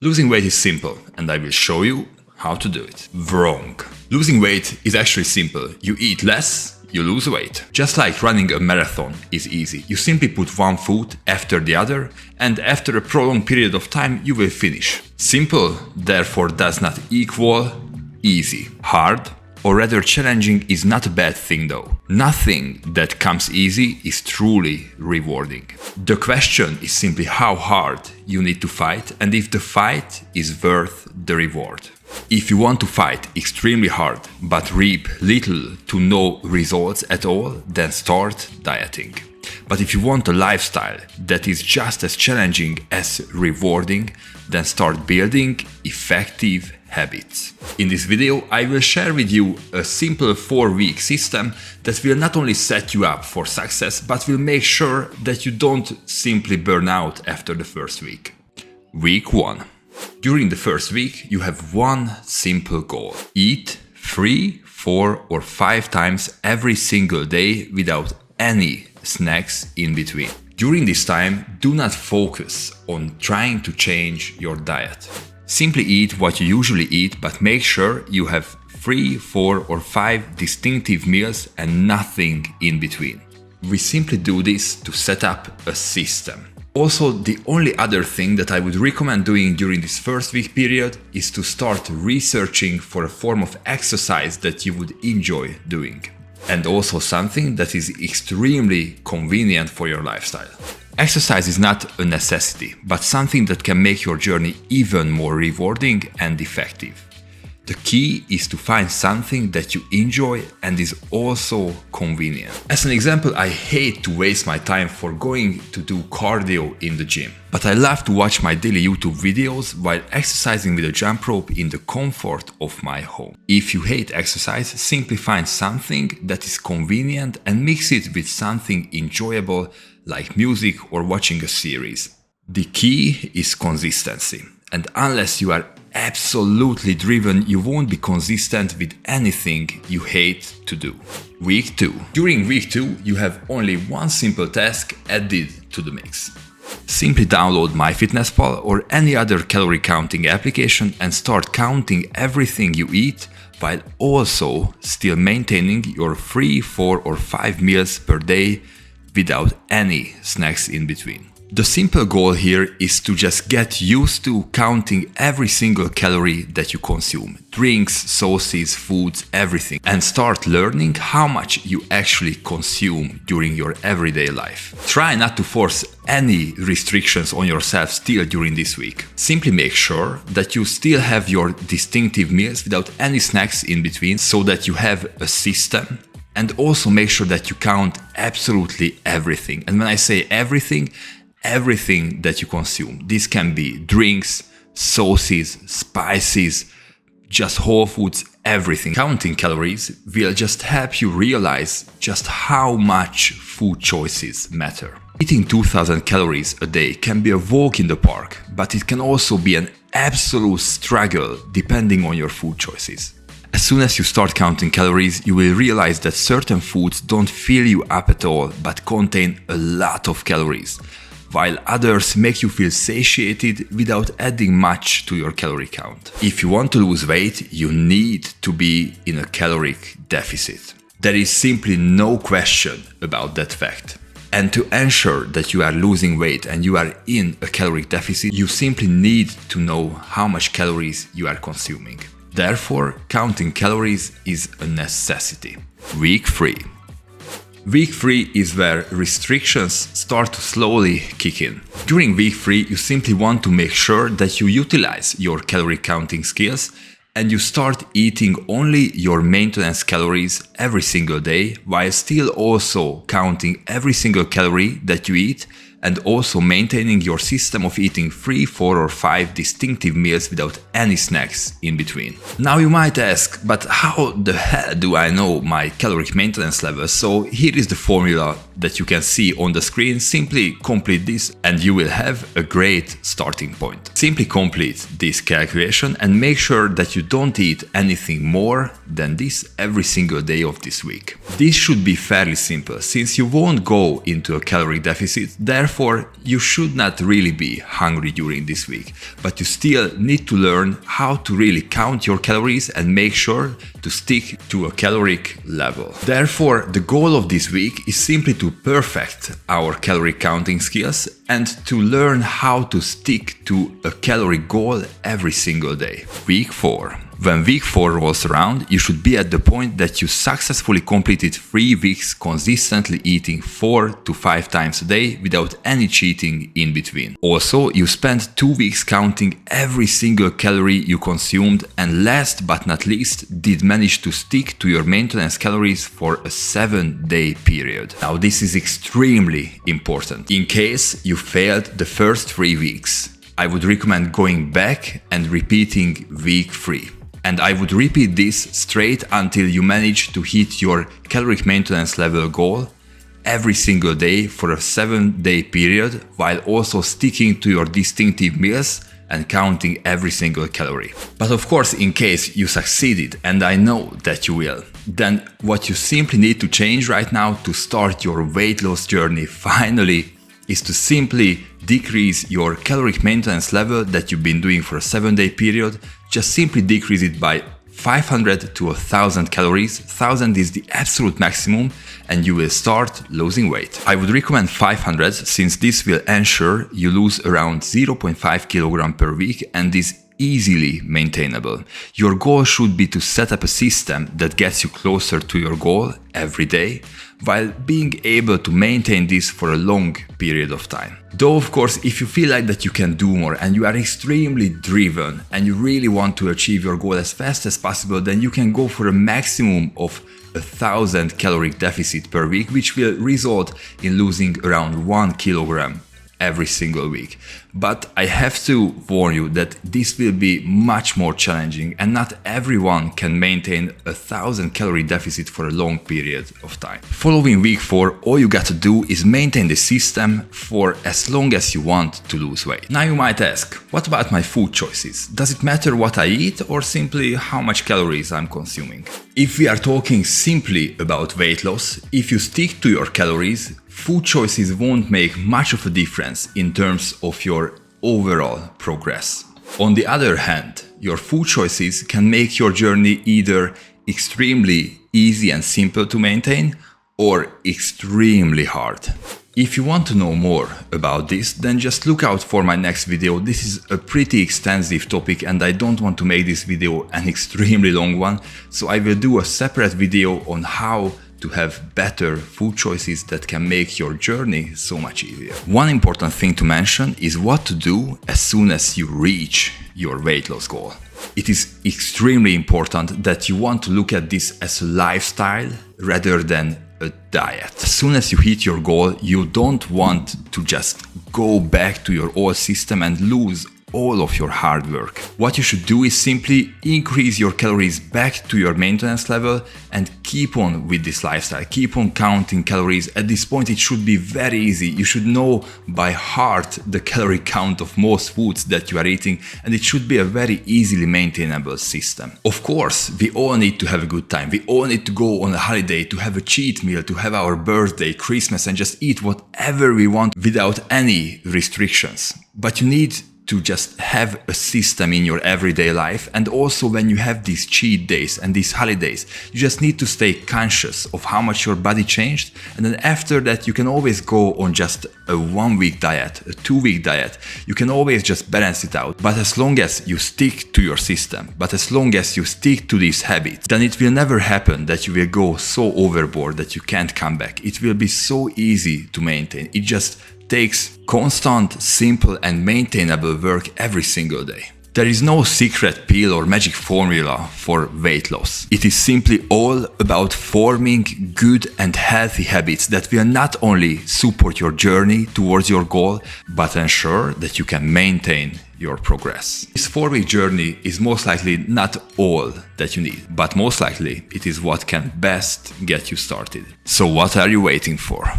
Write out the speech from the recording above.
Losing weight is simple, and I will show you how to do it. Wrong. Losing weight is actually simple. You eat less, you lose weight. Just like running a marathon is easy. You simply put one foot after the other, and after a prolonged period of time, you will finish. Simple, therefore, does not equal easy. Hard, or rather challenging, is not a bad thing though. Nothing that comes easy is truly rewarding. The question is simply how hard you need to fight and if the fight is worth the reward. If you want to fight extremely hard but reap little to no results at all, then start dieting. But if you want a lifestyle that is just as challenging as rewarding, then start building effective habits. In this video, I will share with you a simple 4-week system that will not only set you up for success, but will make sure that you don't simply burn out after the first week. Week 1. During the first week, you have one simple goal. Eat 3, 4, or 5 times every single day without any snacks in between. During this time, do not focus on trying to change your diet. Simply eat what you usually eat, but make sure you have 3, 4, or 5 distinctive meals and nothing in between. We simply do this to set up a system. Also, the only other thing that I would recommend doing during this first week period is to start researching for a form of exercise that you would enjoy doing. And also something that is extremely convenient for your lifestyle. Exercise is not a necessity, but something that can make your journey even more rewarding and effective. The key is to find something that you enjoy and is also convenient. As an example, I hate to waste my time for going to do cardio in the gym. But I love to watch my daily YouTube videos while exercising with a jump rope in the comfort of my home. If you hate exercise, simply find something that is convenient and mix it with something enjoyable like music or watching a series. The key is consistency. And unless you are absolutely driven, you won't be consistent with anything you hate to do. Week 2. During week 2, you have only one simple task added to the mix. Simply download MyFitnessPal or any other calorie counting application and start counting everything you eat while also still maintaining your 3, 4, or 5 meals per day without any snacks in between. The simple goal here is to just get used to counting every single calorie that you consume. Drinks, sauces, foods, everything. And start learning how much you actually consume during your everyday life. Try not to force any restrictions on yourself still during this week. Simply make sure that you still have your distinctive meals without any snacks in between so that you have a system. And also make sure that you count absolutely everything. And when I say everything that you consume. This can be drinks, sauces, spices, just whole foods, everything. Counting calories will just help you realize just how much food choices matter. Eating 2000 calories a day can be a walk in the park, but it can also be an absolute struggle depending on your food choices. As soon as you start counting calories, you will realize that certain foods don't fill you up at all, but contain a lot of calories, while others make you feel satiated without adding much to your calorie count. If you want to lose weight, you need to be in a caloric deficit. There is simply no question about that fact. And to ensure that you are losing weight and you are in a caloric deficit, you simply need to know how much calories you are consuming. Therefore, counting calories is a necessity. Week 3. Week 3 is where restrictions start to slowly kick in. During week 3, you simply want to make sure that you utilize your calorie counting skills and you start eating only your maintenance calories every single day while still also counting every single calorie that you eat and also maintaining your system of eating 3, 4, or 5 distinctive meals without any snacks in between. Now you might ask, but how the hell do I know my caloric maintenance levels? So here is the formula that you can see on the screen. Simply complete this and you will have a great starting point. Simply complete this calculation and make sure that you don't eat anything more than this every single day of this week. This should be fairly simple since you won't go into a calorie deficit, therefore Therefore, you should not really be hungry during this week, but you still need to learn how to really count your calories and make sure to stick to a caloric level. Therefore, the goal of this week is simply to perfect our calorie counting skills and to learn how to stick to a calorie goal every single day. Week 4. When week 4 rolls around, you should be at the point that you successfully completed 3 weeks consistently eating 4 to 5 times a day without any cheating in between. Also, you spent 2 weeks counting every single calorie you consumed, and last but not least, did manage to stick to your maintenance calories for a 7-day period. Now, this is extremely important. In case you failed the first 3 weeks, I would recommend going back and repeating week 3. And I would repeat this straight until you manage to hit your caloric maintenance level goal every single day for a 7-day period, while also sticking to your distinctive meals and counting every single calorie. But of course, in case you succeeded, and I know that you will, then what you simply need to change right now to start your weight loss journey finally is to simply decrease your caloric maintenance level that you've been doing for a 7-day period. Just simply decrease it by 500 to 1000 calories. 1000 is the absolute maximum, and you will start losing weight. I would recommend 500 since this will ensure you lose around 0.5 kilogram per week and is easily maintainable. Your goal should be to set up a system that gets you closer to your goal every day, while being able to maintain this for a long period of time. Though of course, if you feel like that you can do more and you are extremely driven and you really want to achieve your goal as fast as possible, then you can go for a maximum of 1000 caloric deficit per week, which will result in losing around 1 kilogram every single week. But I have to warn you that this will be much more challenging, and not everyone can maintain 1000 calorie deficit for a long period of time. Following week 4, all you got to do is maintain the system for as long as you want to lose weight. Now you might ask, what about my food choices? Does it matter what I eat or simply how much calories I'm consuming? If we are talking simply about weight loss, if you stick to your calories, food choices won't make much of a difference in terms of your overall progress. On the other hand, your food choices can make your journey either extremely easy and simple to maintain or extremely hard. If you want to know more about this, then just look out for my next video. This is a pretty extensive topic and I don't want to make this video an extremely long one, so I will do a separate video on how to have better food choices that can make your journey so much easier. One important thing to mention is what to do as soon as you reach your weight loss goal. It is extremely important that you want to look at this as a lifestyle rather than a diet. As soon as you hit your goal, you don't want to just go back to your old system and lose all of your hard work. What you should do is simply increase your calories back to your maintenance level and keep on with this lifestyle. Keep on counting calories. At this point, it should be very easy. You should know by heart the calorie count of most foods that you are eating, and it should be a very easily maintainable system. Of course, we all need to have a good time. We all need to go on a holiday, to have a cheat meal, to have our birthday, Christmas, and just eat whatever we want without any restrictions. But you need to just have a system in your everyday life, and also when you have these cheat days and these holidays, you just need to stay conscious of how much your body changed, and then after that you can always go on just a 1-week diet, a 2-week diet. You can always just balance it out. But as long as you stick to your system, but as long as you stick to these habits, then it will never happen that you will go so overboard that you can't come back. It will be so easy to maintain. It just takes constant, simple and maintainable work every single day. There is no secret pill or magic formula for weight loss. It is simply all about forming good and healthy habits that will not only support your journey towards your goal, but ensure that you can maintain your progress. This 4-week journey is most likely not all that you need, but most likely it is what can best get you started. So what are you waiting for?